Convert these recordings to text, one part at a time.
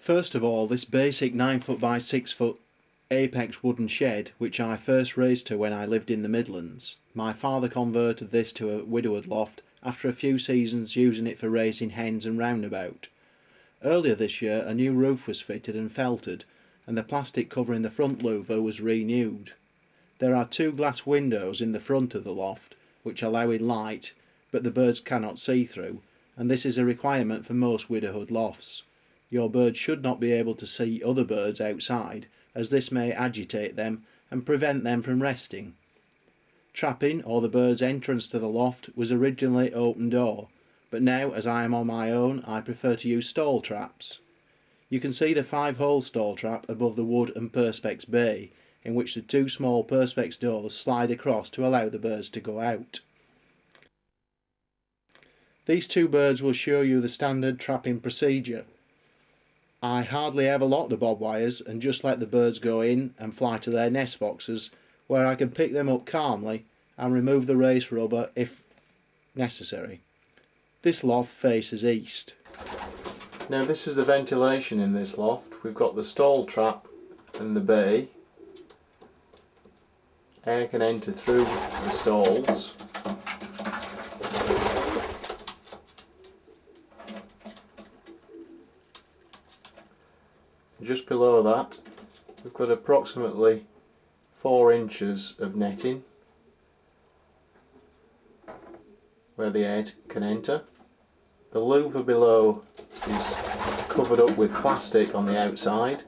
First of all, this basic 9 foot by 6 foot apex wooden shed, which I first raised to when I lived in the Midlands. My father converted this to a widowwood loft after a few seasons using it for raising hens and roundabout. Earlier this year a new roof was fitted and felted, and the plastic covering the front louver was renewed. There are 2 glass windows in the front of the loft which allow in light, but the birds cannot see through, and this is a requirement for most widowhood lofts. Your birds should not be able to see other birds outside, as this may agitate them and prevent them from resting. Trapping, or the bird's entrance to the loft, was originally open door, but now, as I am on my own, I prefer to use stall traps. You can see the 5-hole stall trap above the wood and perspex bay, in which the 2 small perspex doors slide across to allow the birds to go out. These 2 birds will show you the standard trapping procedure. I hardly ever lock the bob wires and just let the birds go in and fly to their nest boxes, where I can pick them up calmly and remove the race rubber if necessary. This loft faces east. Now this is the ventilation in this loft. We've got the stall trap and the bay. Air can enter through the stalls. Just below that we've got approximately 4 inches of netting where the air can enter. The louver below is covered up with plastic on the outside.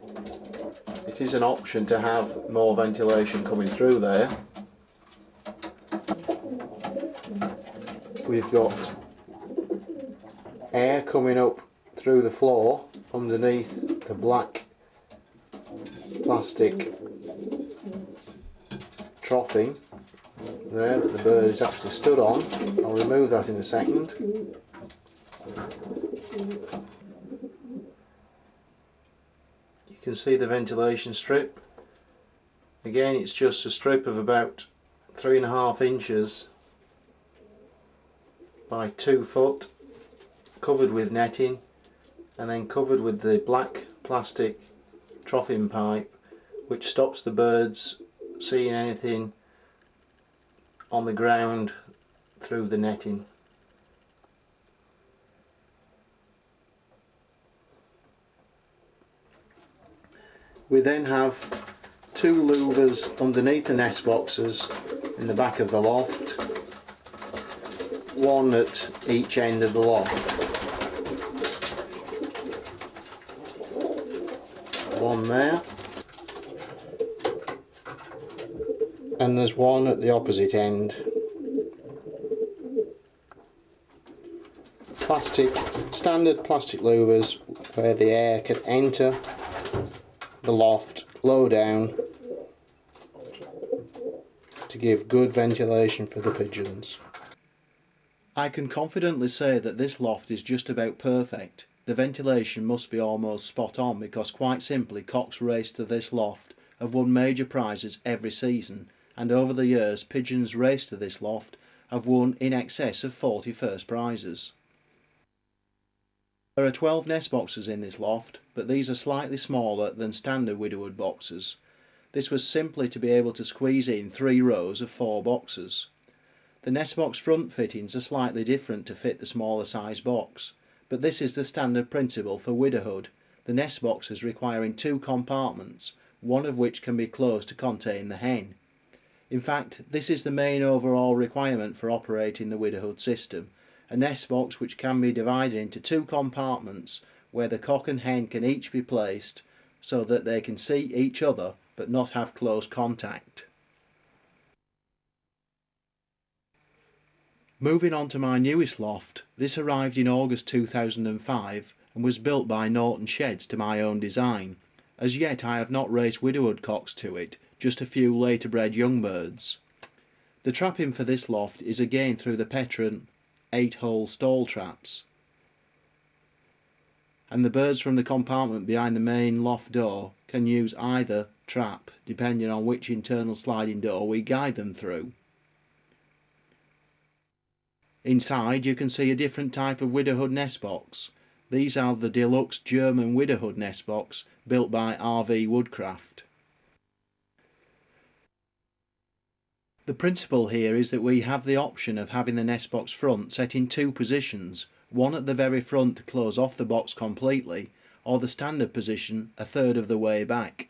It is an option to have more ventilation coming through there. We've got air coming up through the floor underneath the black plastic troughing there that the bird is actually stood on. I'll remove that in a second. You can see the ventilation strip. Again, it's just a strip of about 3.5 inches by 2 foot, covered with netting, and then covered with the black plastic troughing pipe, which stops the birds seeing anything on the ground through the netting. We then have 2 louvers underneath the nest boxes in the back of the loft, one at each end of the loft. One there, and there's one at the opposite end. Standard plastic louvers where the air can enter the loft low down to give good ventilation for the pigeons. I can confidently say that this loft is just about perfect. The ventilation must be almost spot on because quite simply cocks raced to this loft have won major prizes every season, and over the years pigeons raced to this loft have won in excess of 40 first prizes. There are 12 nest boxes in this loft, but these are slightly smaller than standard widowwood boxes. This was simply to be able to squeeze in 3 rows of 4 boxes. The nest box front fittings are slightly different to fit the smaller size box, but this is the standard principle for widowhood, the nest boxes requiring 2 compartments, one of which can be closed to contain the hen. In fact, this is the main overall requirement for operating the widowhood system, a nest box which can be divided into 2 compartments where the cock and hen can each be placed so that they can see each other but not have close contact. Moving on to my newest loft, this arrived in August 2005 and was built by Norton Sheds to my own design. As yet I have not raised widowwood cocks to it, just a few later bred young birds. The trapping for this loft is again through the Petron 8-hole stall traps, and the birds from the compartment behind the main loft door can use either trap depending on which internal sliding door we guide them through. Inside you can see a different type of widowhood nest box. These are the Deluxe German Widowhood nest box built by RV Woodcraft. The principle here is that we have the option of having the nest box front set in two positions, one at the very front to close off the box completely, or the standard position a third of the way back.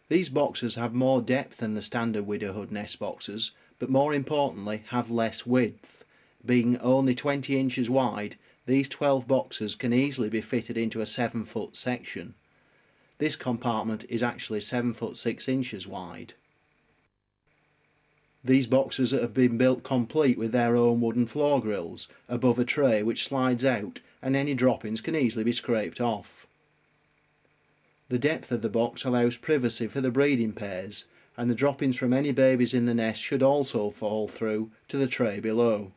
These boxes have more depth than the standard Widowhood nest boxes, but more importantly have less width. Being only 20 inches wide, these 12 boxes can easily be fitted into a 7-foot section. This compartment is actually 7 foot 6 inches wide. These boxes have been built complete with their own wooden floor grills above a tray which slides out, and any droppings can easily be scraped off. The depth of the box allows privacy for the breeding pairs, and the droppings from any babies in the nest should also fall through to the tray below.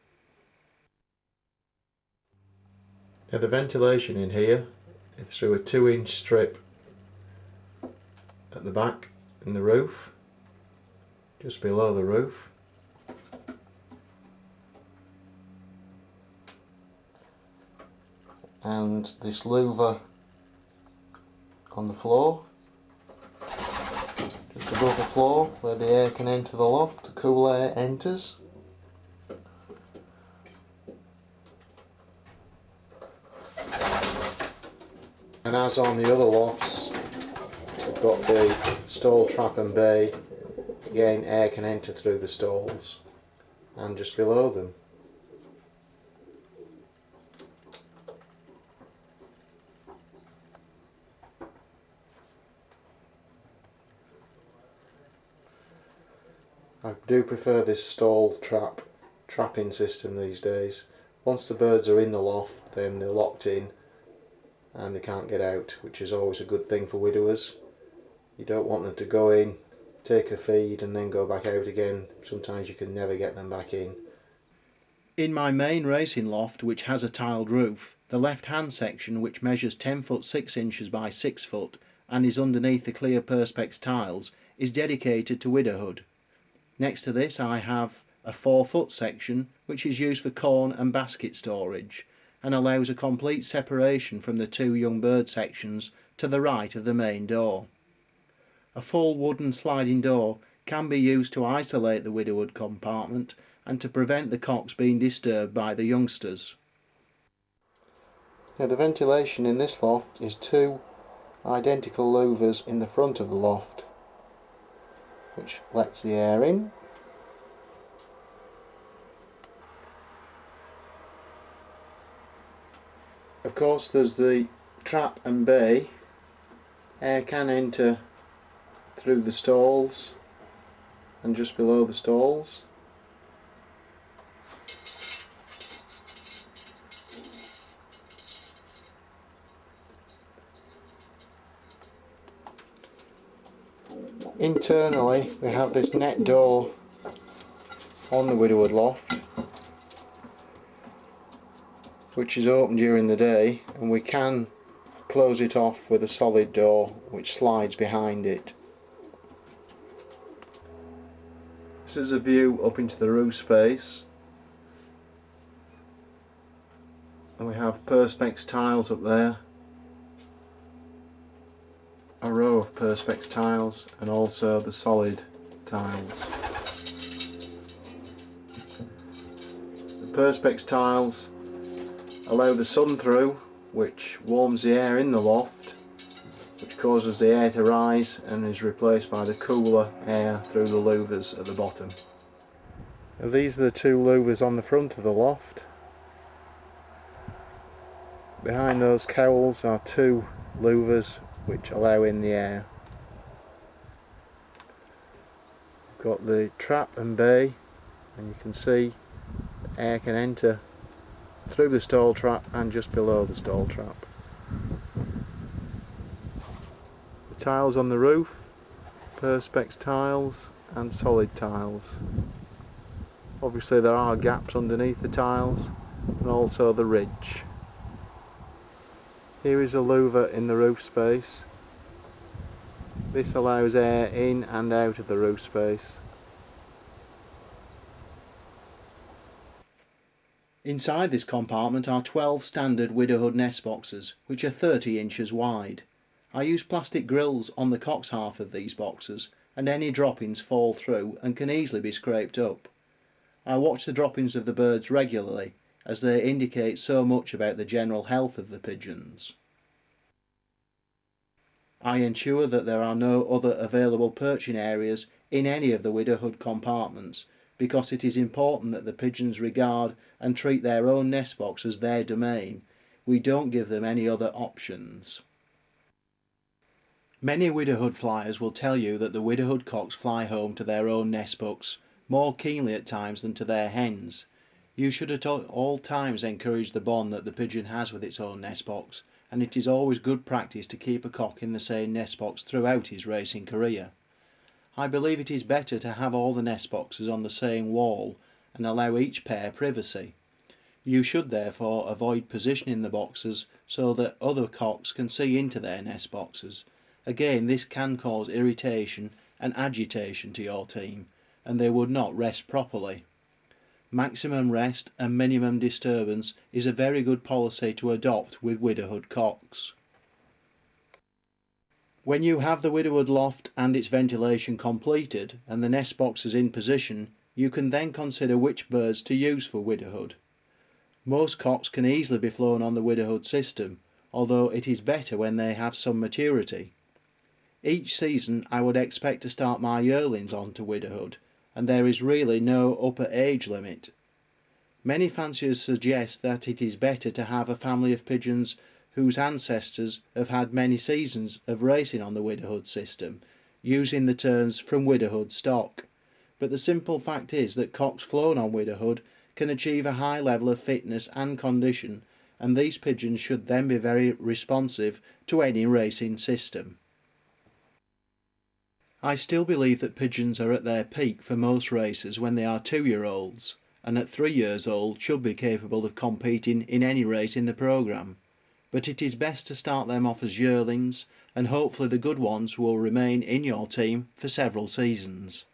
Now the ventilation in here is through a 2-inch strip at the back in the roof, just below the roof. And this louver on the floor, just above the floor where the air can enter the loft, the cool air enters. And as on the other lofts, we've got the stall trap and bay. Again, air can enter through the stalls and just below them. I do prefer this stall trapping system these days. Once the birds are in the loft, then they're locked in and they can't get out, which is always a good thing for widowers. You don't want them to go in, take a feed and then go back out again. Sometimes you can never get them back in. In my main racing loft, which has a tiled roof, the left hand section, which measures 10 foot 6 inches by 6 foot and is underneath the clear perspex tiles, is dedicated to widowhood. Next to this I have a 4-foot section which is used for corn and basket storage and allows a complete separation from the two young bird sections to the right of the main door. A full wooden sliding door can be used to isolate the widowhood compartment and to prevent the cocks being disturbed by the youngsters. Now the ventilation in this loft is two identical louvers in the front of the loft, which lets the air in. Of course there's the trap and bay. Air can enter through the stalls and just below the stalls. Internally we have this net door on the widowhood loft which is open during the day, and we can close it off with a solid door which slides behind it. This is a view up into the roof space, and we have perspex tiles up there, a row of perspex tiles and also the solid tiles. The perspex tiles allow the sun through, which warms the air in the loft, which causes the air to rise and is replaced by the cooler air through the louvers at the bottom. Now these are the two louvers on the front of the loft. Behind those cowls are two louvers which allow in the air. We've got the trap and bay, and you can see the air can enter through the stall trap and just below the stall trap. The tiles on the roof, perspex tiles and solid tiles. Obviously there are gaps underneath the tiles and also the ridge. Here is a louver in the roof space. This allows air in and out of the roof space. Inside this compartment are 12 standard Widowhood nest boxes, which are 30 inches wide. I use plastic grills on the cox half of these boxes, and any droppings fall through and can easily be scraped up. I watch the droppings of the birds regularly, as they indicate so much about the general health of the pigeons. I ensure that there are no other available perching areas in any of the Widowhood compartments, because it is important that the pigeons regard and treat their own nest box as their domain. We don't give them any other options. Many Widowhood flyers will tell you that the Widowhood cocks fly home to their own nest box more keenly at times than to their hens. You should at all times encourage the bond that the pigeon has with its own nest box, and it is always good practice to keep a cock in the same nest box throughout his racing career. I believe it is better to have all the nest boxes on the same wall and allow each pair privacy. You should therefore avoid positioning the boxes so that other cocks can see into their nest boxes. Again, this can cause irritation and agitation to your team, and they would not rest properly. Maximum rest and minimum disturbance is a very good policy to adopt with Widowhood cocks. When you have the Widowhood loft and its ventilation completed and the nest boxes in position, you can then consider which birds to use for Widowhood. Most cocks can easily be flown on the Widowhood system, although it is better when they have some maturity. Each season I would expect to start my yearlings onto Widowhood, and there is really no upper age limit. Many fanciers suggest that it is better to have a family of pigeons whose ancestors have had many seasons of racing on the Widowhood system, using the terms from Widowhood stock. But the simple fact is that cocks flown on Widowhood can achieve a high level of fitness and condition, and these pigeons should then be very responsive to any racing system. I still believe that pigeons are at their peak for most racers when they are 2-year-olds, and at 3 years old should be capable of competing in any race in the programme. But it is best to start them off as yearlings, and hopefully the good ones will remain in your team for several seasons.